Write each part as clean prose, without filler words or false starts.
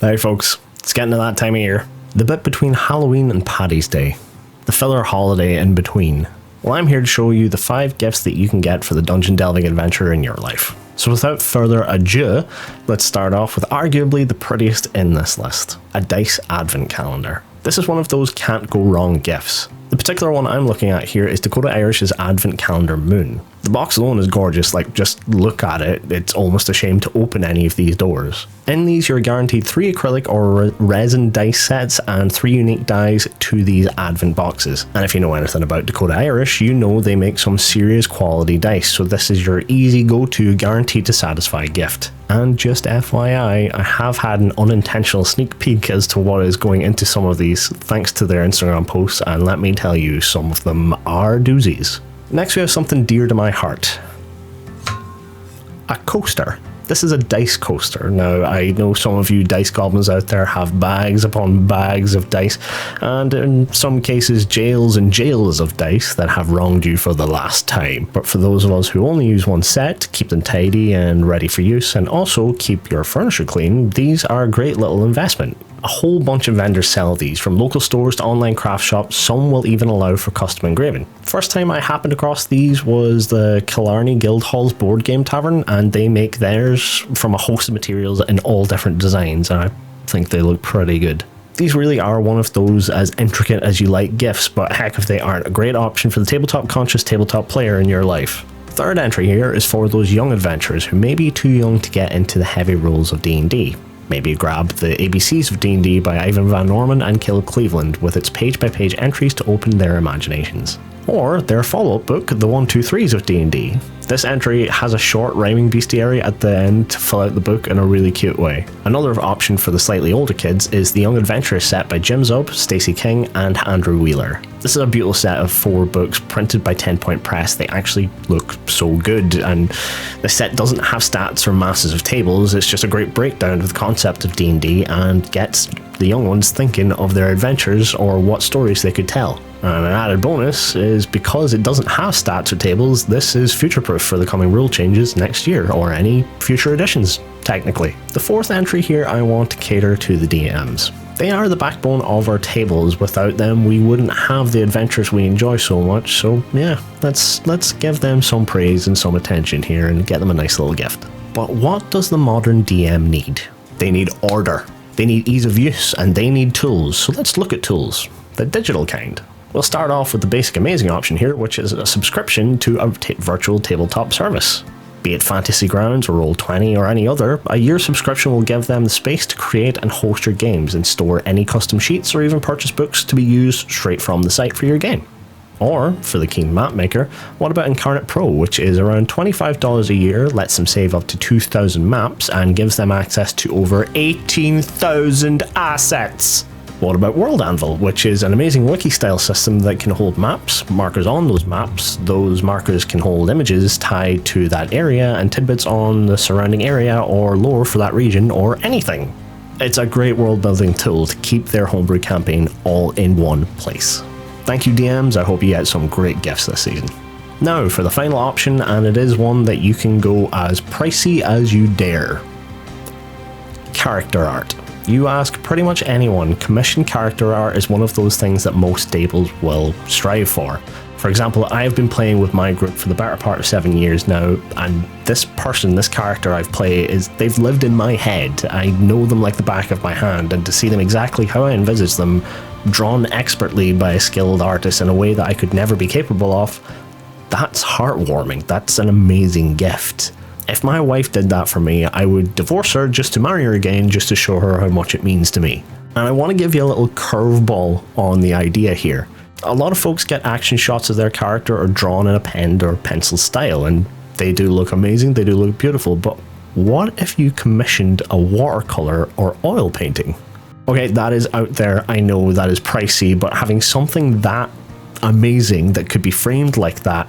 Hey folks, it's getting to that time of year. The bit between Halloween and Paddy's Day. The filler holiday in between. Well, I'm here to show you the 5 gifts that you can get for the dungeon delving adventure in your life. So without further ado, let's start off with arguably the prettiest in this list. A dice advent calendar. This is one of those can't go wrong gifts. The particular one I'm looking at here is Dakota Irish's Advent Calendar Moon. The box alone is gorgeous, like just look at it, it's almost a shame to open any of these doors. In these you're guaranteed 3 acrylic or resin dice sets and 3 unique dies to these advent boxes. And if you know anything about Dakota Irish, you know they make some serious quality dice, so this is your easy go-to guaranteed to satisfy gift. And just FYI, I have had an unintentional sneak peek as to what is going into some of these thanks to their Instagram posts, and let me tell you, some of them are doozies. Next we have something dear to my heart. A coaster. This is a dice coaster. Now, I know some of you dice goblins out there have bags upon bags of dice, and in some cases jails and jails of dice that have wronged you for the last time. But for those of us who only use one set, keep them tidy and ready for use, and also keep your furniture clean, these are a great little investment. A whole bunch of vendors sell these, from local stores to online craft shops. Some will even allow for custom engraving. First time I happened across these was the Killarney Guildhall's Board Game Tavern, and they make theirs from a host of materials in all different designs, and I think they look pretty good. These really are one of those as intricate as you like gifts, but heck if they aren't, a great option for the tabletop conscious tabletop player in your life. Third entry here is for those young adventurers who may be too young to get into the heavy rules of D&D. Maybe grab the ABCs of D&D by Ivan Van Norman and Kill Cleveland with its page-by-page entries to open their imaginations. Or their follow-up book, The 1-2-3s of D&D. This entry has a short rhyming bestiary at the end to fill out the book in a really cute way. Another option for the slightly older kids is the Young Adventurers set by Jim Zub, Stacey King and Andrew Wheeler. This is a beautiful set of 4 books printed by 10 Point Press. They actually look so good, and the set doesn't have stats or masses of tables, it's just a great breakdown of the concept of D&D and gets the young ones thinking of their adventures or what stories they could tell. And an added bonus is because it doesn't have stats or tables, this is future-proof for the coming rule changes next year, or any future editions, technically. The 4th entry here I want to cater to the DMs. They are the backbone of our tables. Without them, we wouldn't have the adventures we enjoy so much, so yeah, let's give them some praise and some attention here and get them a nice little gift. But what does the modern DM need? They need order, they need ease of use, and they need tools, so let's look at tools. The digital kind. We'll start off with the basic amazing option here, which is a subscription to a virtual tabletop service. Be it Fantasy Grounds or Roll20 or any other, a year subscription will give them the space to create and host your games and store any custom sheets or even purchase books to be used straight from the site for your game. Or, for the keen map maker, what about Incarnate Pro, which is around $25 a year, lets them save up to 2,000 maps and gives them access to over 18,000 assets. What about World Anvil, which is an amazing wiki-style system that can hold maps, markers on those maps. Those markers can hold images tied to that area and tidbits on the surrounding area or lore for that region or anything. It's a great world-building tool to keep their homebrew campaign all in one place. Thank you DMs, I hope you get some great gifts this season. Now for the final option, and it is one that you can go as pricey as you dare. Character art. You ask pretty much anyone, commissioned character art is one of those things that most tables will strive for. For example, I have been playing with my group for the better part of 7 years now, and this character I've played they've lived in my head. I know them like the back of my hand, and to see them exactly how I envisage them, drawn expertly by a skilled artist in a way that I could never be capable of, that's heartwarming. That's an amazing gift. If my wife did that for me, I would divorce her just to marry her again, just to show her how much it means to me. And I want to give you a little curveball on the idea here. A lot of folks get action shots of their character or drawn in a pen or pencil style, and they do look amazing, they do look beautiful, but what if you commissioned a watercolor or oil painting? Okay, that is out there, I know that is pricey, but having something that amazing that could be framed like that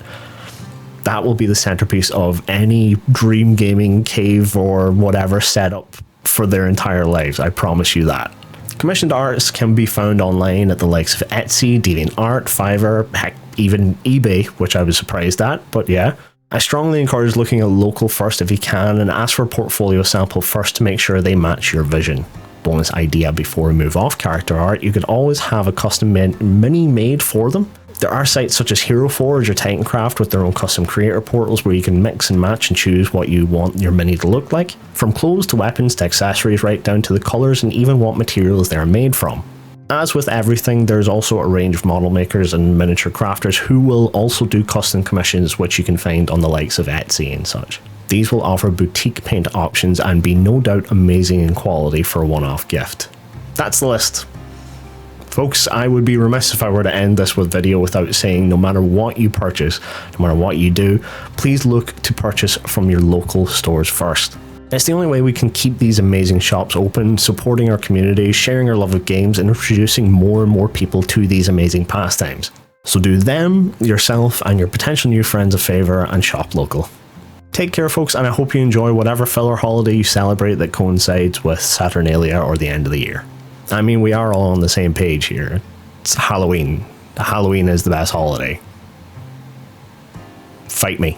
will be the centerpiece of any dream gaming cave or whatever setup for their entire lives, I promise you that. Commissioned arts can be found online at the likes of Etsy, DeviantArt, Fiverr, heck, even eBay, which I was surprised at, but yeah. I strongly encourage looking at local first if you can, and ask for a portfolio sample first to make sure they match your vision. Bonus idea before we move off character art, you could always have a custom mini made for them. There are sites such as Hero Forge or Titancraft with their own custom creator portals where you can mix and match and choose what you want your mini to look like, from clothes to weapons to accessories right down to the colours and even what materials they are made from. As with everything, there's also a range of model makers and miniature crafters who will also do custom commissions, which you can find on the likes of Etsy and such. These will offer boutique paint options and be no doubt amazing in quality for a one-off gift. That's the list. Folks, I would be remiss if I were to end this with video without saying no matter what you purchase, no matter what you do, please look to purchase from your local stores first. It's the only way we can keep these amazing shops open, supporting our community, sharing our love of games, and introducing more and more people to these amazing pastimes. So do them, yourself, and your potential new friends a favour and shop local. Take care, folks, and I hope you enjoy whatever filler holiday you celebrate that coincides with Saturnalia or the end of the year. I mean, we are all on the same page here. It's Halloween. Halloween is the best holiday. Fight me.